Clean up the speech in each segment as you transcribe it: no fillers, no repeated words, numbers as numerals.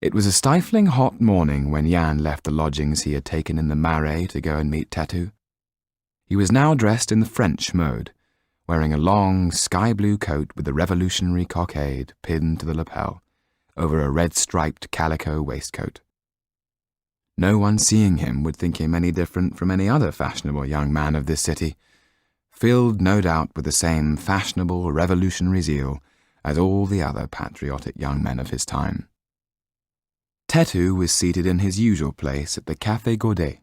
It was a stifling hot morning when Jan left the lodgings he had taken in the Marais to go and meet Tetu. He was now dressed in the French mode, wearing a long sky-blue coat with a revolutionary cockade pinned to the lapel, over a red-striped calico waistcoat. No one seeing him would think him any different from any other fashionable young man of this city, filled no doubt with the same fashionable revolutionary zeal as all the other patriotic young men of his time. Tetu was seated in his usual place at the Café Godet,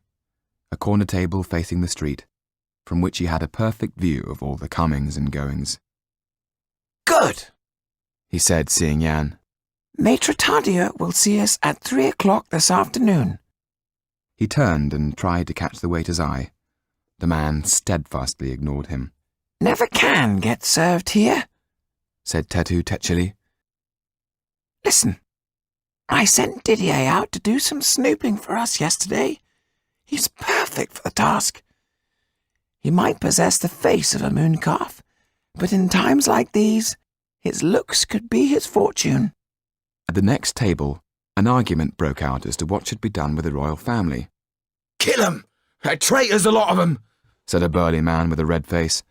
a corner table facing the street, from which he had a perfect view of all the comings and goings. "Good," he said, seeing Jan. "Maitre Tardieu will see us at 3 o'clock this afternoon." He turned and tried to catch the waiter's eye. The man steadfastly ignored him. "Never can get served here," said Tetu tetchily. "Listen, I sent Didier out to do some snooping for us yesterday. He's perfect for the task. He might possess the face of a mooncalf, but in times like these, his looks could be his fortune." At the next table, an argument broke out as to what should be done with the royal family. "Kill 'em! They're traitors, a lot of 'em," said a burly man with a red face.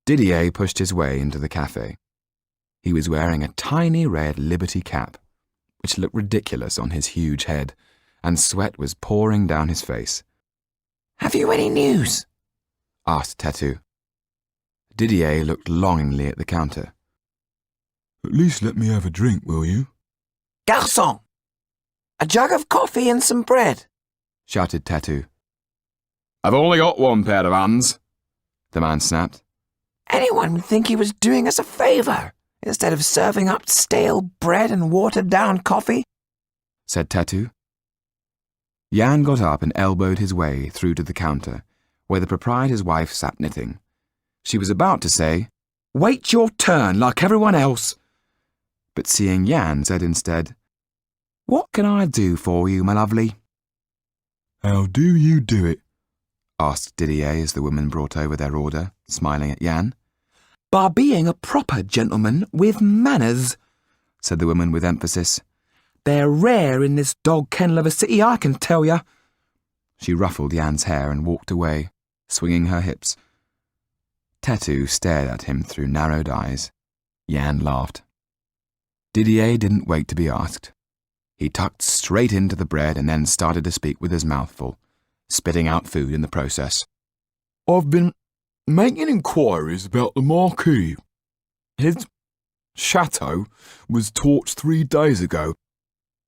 Didier pushed his way into the cafe. He was wearing a tiny red Liberty cap, which looked ridiculous on his huge head, and sweat was pouring down his face. "Have you any news?" asked Tetu. Didier looked longingly at the counter. "At least let me have a drink, will you?" "Garçon! A jug of coffee and some bread," shouted Tetu. "I've only got one pair of hands," the man snapped. "Anyone would think he was doing us a favour, instead of serving up stale bread and watered-down coffee," said Tetu. Jan got up and elbowed his way through to the counter, where the proprietor's wife sat knitting. She was about to say, "Wait your turn like everyone else," but seeing Jan said instead, "What can I do for you, my lovely?" "How do you do it?" asked Didier as the woman brought over their order, smiling at Jan. "By being a proper gentleman with manners," said the woman with emphasis. "They're rare in this dog kennel of a city, I can tell ya." She ruffled Jan's hair and walked away, swinging her hips. Tetu stared at him through narrowed eyes. Jan laughed. Didier didn't wait to be asked. He tucked straight into the bread and then started to speak with his mouth full, spitting out food in the process. "I've been making inquiries about the Marquis. His chateau was torched 3 days ago,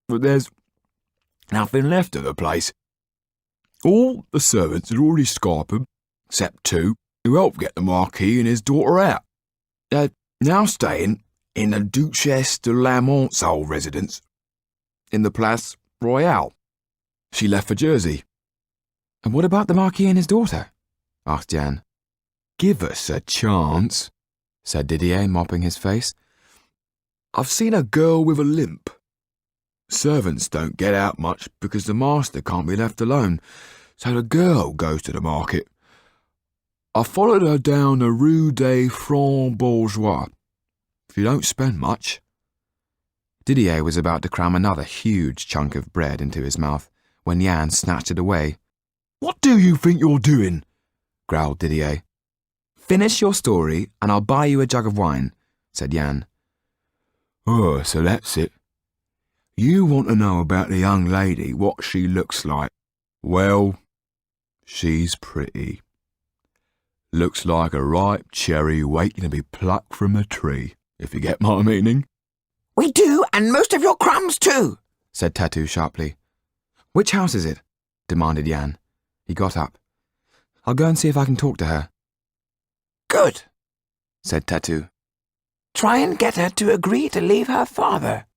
but there's nothing left of the place. All the servants had already scarpered, except 2, who helped get the Marquis and his daughter out. They're now staying in the Duchesse de Lamont's old residence, in the Place Royale. She left for Jersey." "And what about the Marquis and his daughter?" asked Jan. "Give us a chance," said Didier, mopping his face. "I've seen a girl with a limp. Servants don't get out much because the master can't be left alone, so the girl goes to the market. I followed her down the Rue des Francs Bourgeois. She don't spend much." Didier was about to cram another huge chunk of bread into his mouth when Jan snatched it away. "What do you think you're doing?" growled Didier. "Finish your story and I'll buy you a jug of wine," said Jan. "Oh, so that's it. You want to know about the young lady, what she looks like. Well, she's pretty. Looks like a ripe cherry waiting to be plucked from a tree, if you get my meaning." "We do, and most of your crumbs too," said Tetu sharply. "Which house is it?" demanded Jan. He got up. "I'll go and see if I can talk to her." "Good," said Tetu. "Try and get her to agree to leave her father."